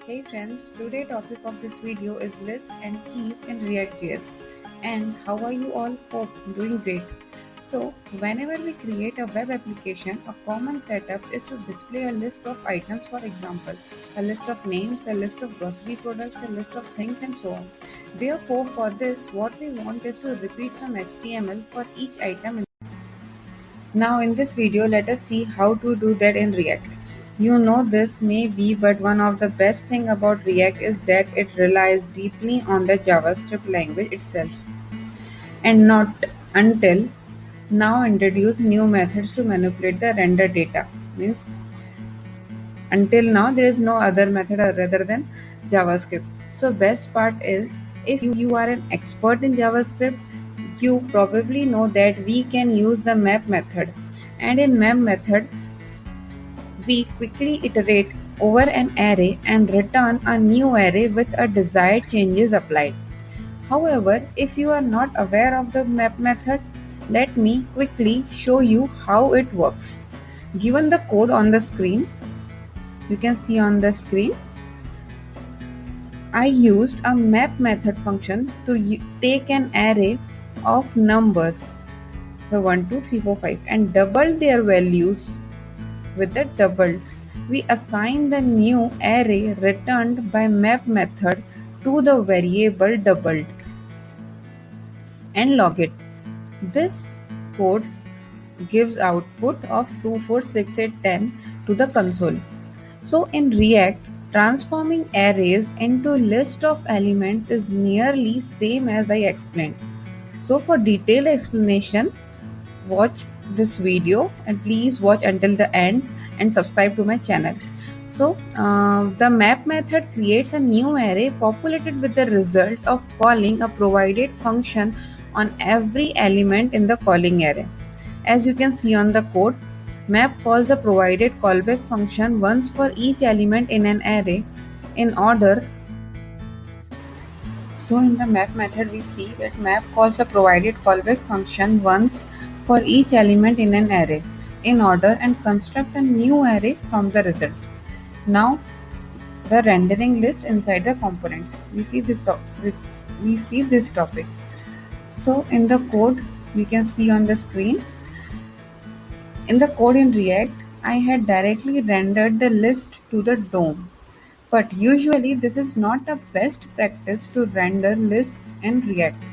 Hey friends, today's topic of this video is list and keys in React.js. And how are you all? Hope doing great. So, whenever we create a web application, a common setup is to display a list of items, for example, a list of names, a list of grocery products, a list of things, and so on. Therefore, for this, what we want is to repeat some HTML for each item. Now in this video, let us see how to do that in React. You know this may be, but one of the best thing about React is that it relies deeply on the JavaScript language itself and not until now introduce new methods to manipulate the render data. Means until now there is no other method rather than JavaScript. So best part is if you are an expert in JavaScript, you probably know that we can use the map method, and in map method we quickly iterate over an array and return a new array with a desired changes applied. However, if you are not aware of the map method, let me quickly show you how it works. Given the code on the screen, you can see on the screen, I used a map method function to take an array of numbers, the 1, 2, 3, 4, 5, and double their values. With the doubled, we assign the new array returned by map method to the variable doubled and log it. This code gives output of 2, 4, 6, 8, 10 to the console. So in React, transforming arrays into list of elements is nearly same as I explained. So for detailed explanation, watch this video and please watch until the end and subscribe to my channel. So the map method creates a new array populated with the result of calling a provided function on every element in the calling array. As you can see on the code, map calls a provided callback function once for each element in an array in order. So in the map method, we see that map calls a provided callback function once for each element in an array in order and construct a new array from the result. Now the rendering list inside the components. We see this topic. So in the code, we can see on the screen. In the code in React, I had directly rendered the list to the DOM. But usually this is not a best practice to render lists in React.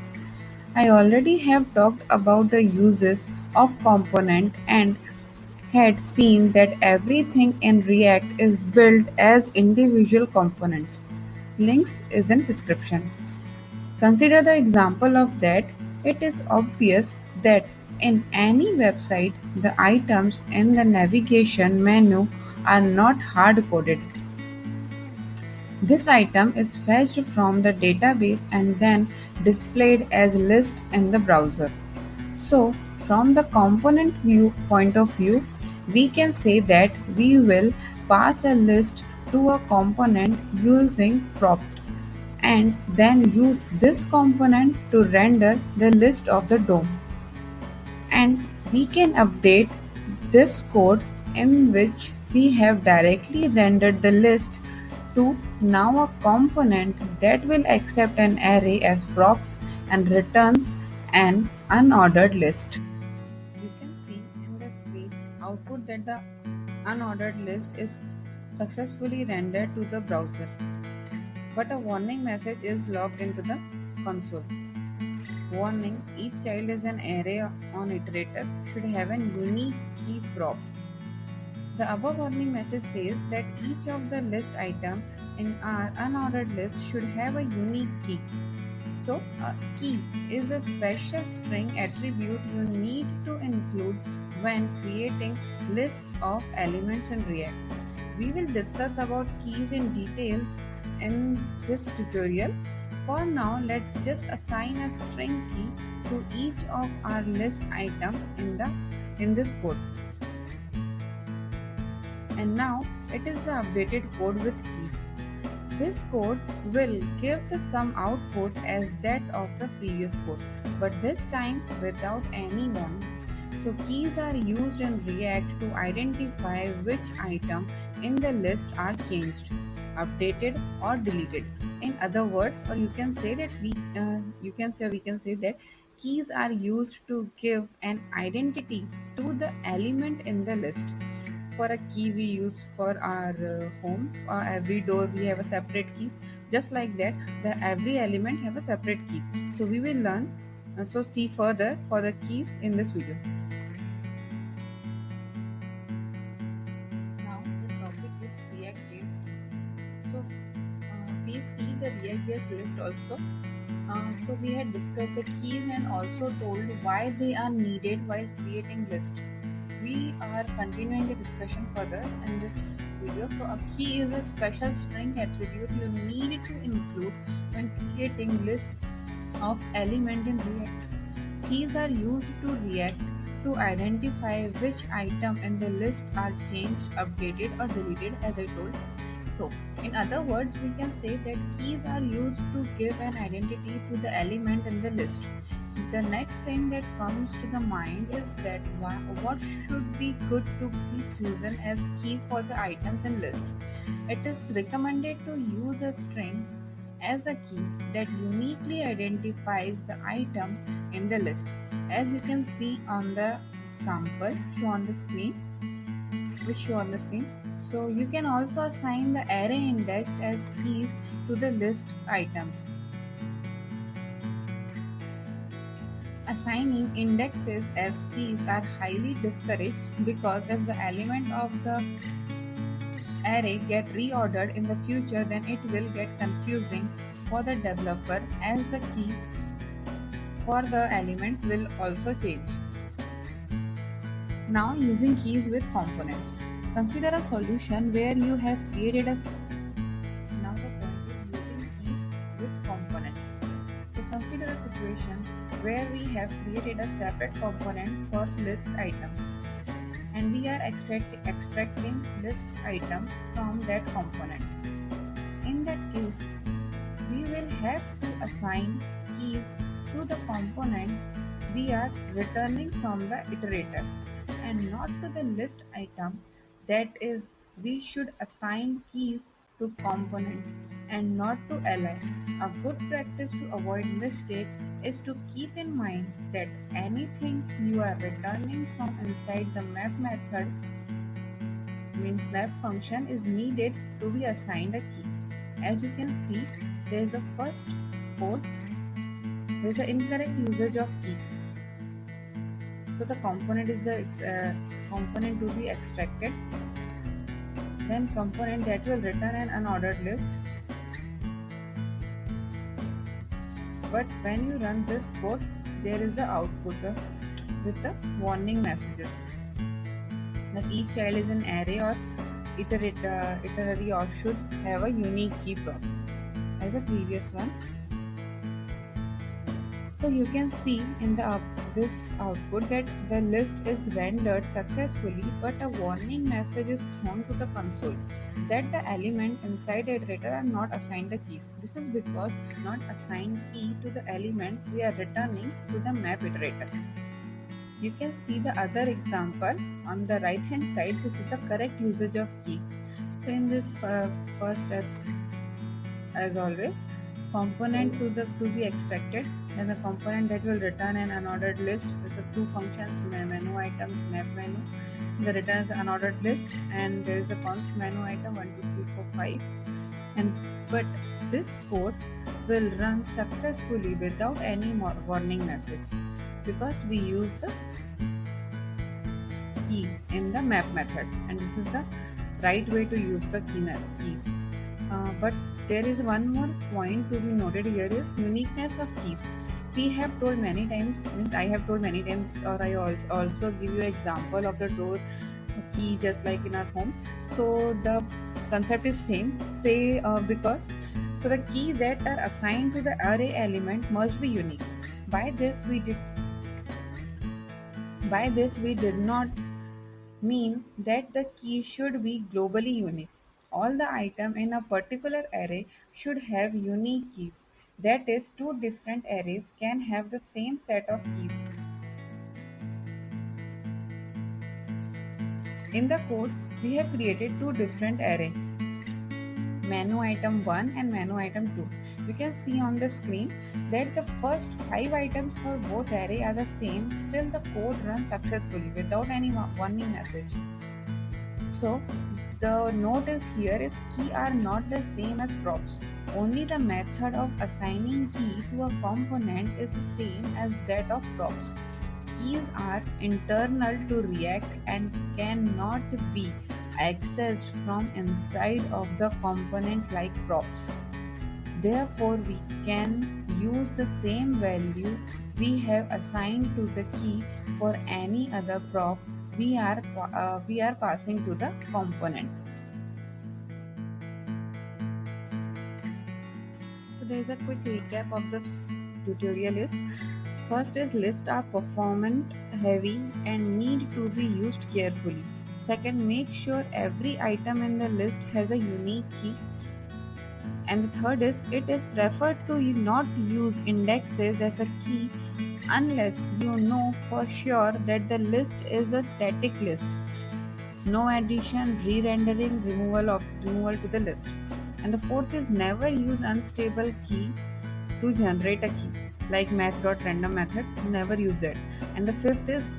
I already have talked about the uses of component and had seen that everything in React is built as individual components. Links is in description. Consider the example of that. It is obvious that in any website, the items in the navigation menu are not hard-coded. This item is fetched from the database and then displayed as list in the browser. So, from the component point of view, we can say that we will pass a list to a component using prop and then use this component to render the list of the DOM. And we can update this code in which we have directly rendered the list to now a component that will accept an array as props and returns an unordered list. You can see in the screen output that the unordered list is successfully rendered to the browser, but a warning message is logged into the console. Warning: each child is an array on iterator should have a unique key prop. The above warning message says that each of the list item in our unordered list should have a unique key. So a key is a special string attribute you need to include when creating lists of elements in React. We will discuss about keys in details in this tutorial. For now, let's just assign a string key to each of our list item in this code. And now it is the updated code with keys. This code will give the same output as that of the previous code, but this time without any warning. So keys are used in React to identify which item in the list are changed. updated or deleted. In other words, or you can say that we can say that keys are used to give an identity to the element in the list. For a key we use for our home, every door we have a separate keys. Just like that, the every element have a separate key. So we will learn, so see further for the keys in this video. Now the topic is React.js keys. So we see the React.js list also. So we had discussed the keys and also told why they are needed while creating list. We are continuing the discussion further in this video. So a key is a special string attribute you need to include when creating lists of element in React. Keys are used to React to identify which item in the list are changed, updated or deleted, as I told. So in other words, we can say that keys are used to give an identity to the element in the list. The next thing that comes to the mind is that what should be good to be chosen as key for the items in list. It is recommended to use a string as a key that uniquely identifies the item in the list, as you can see on the example shown on the screen. So you can also assign the array index as keys to the list items. Assigning indexes as keys are highly discouraged because if the element of the array get reordered in the future, then it will get confusing for the developer, as the key for the elements will also change. Now using keys with components. Consider a solution where you have created a now the point is using keys with components. So consider a situation where we have created a separate component for list items and we are extracting list items from that component. In that case, we will have to assign keys to the component we are returning from the iterator and not to the list item. That is, we should assign keys to component and not to li. A good practice to avoid mistake is to keep in mind that anything you are returning from inside the map method, means map function, is needed to be assigned a key. As you can see, there is a first code, there is an incorrect usage of key. So the component is the component to be extracted, then component that will return an unordered list. But when you run this code, there is the output with the warning messages that each child is an array or iterary or should have a unique key prop as a previous one. So you can see in this output that the list is rendered successfully, but a warning message is thrown to the console that the element inside the iterator are not assigned the keys. This is because not assigned key to the elements we are returning to the map iterator. You can see the other example on the right hand side. This is the correct usage of key. So in this first, as always, component to be extracted, then the component that will return an unordered list. There's two functions, menu items, map menu. The returns unordered list, and there is a const menu item 1 2 3 4 5. And but this code will run successfully without any warning message because we use the key in the map method, and this is the right way to use the keys. But there is one more point to be noted here is uniqueness of keys. We have told many times, means I have told many times, or I also give you example of the door key just like in our home. So the concept is same. Because so the key that are assigned to the array element must be unique. By this we did not mean that the key should be globally unique. All the items in a particular array should have unique keys. That is, two different arrays can have the same set of keys. In the code, we have created two different arrays. menu item 1 and menu item 2. You can see on the screen that the first 5 items for both array are the same. Still the code runs successfully without any warning message. So the note is here is key are not the same as props. Only the method of assigning key to a component is the same as that of props. Keys are internal to React and cannot be accessed from inside of the component like props. Therefore, we can use the same value we have assigned to the key for any other prop we are passing to the component. So there is a quick recap of this tutorial is first is list are performance heavy and need to be used carefully. Second, make sure every item in the list has a unique key. And the third is it is preferred to not use indexes as a key unless you know for sure that the list is a static list. No addition, re-rendering, removal to the list. And the fourth is never use unstable key to generate a key like math.random method. Never use that. And the fifth is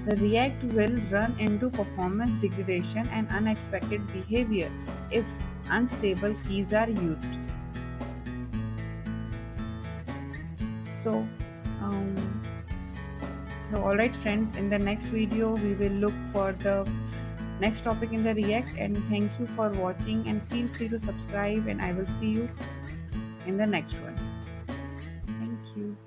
the React will run into performance degradation and unexpected behavior if unstable keys are used. So alright friends, in the next video we will look for the next topic in the React, and thank you for watching and feel free to subscribe, and I will see you in the next one. Thank you.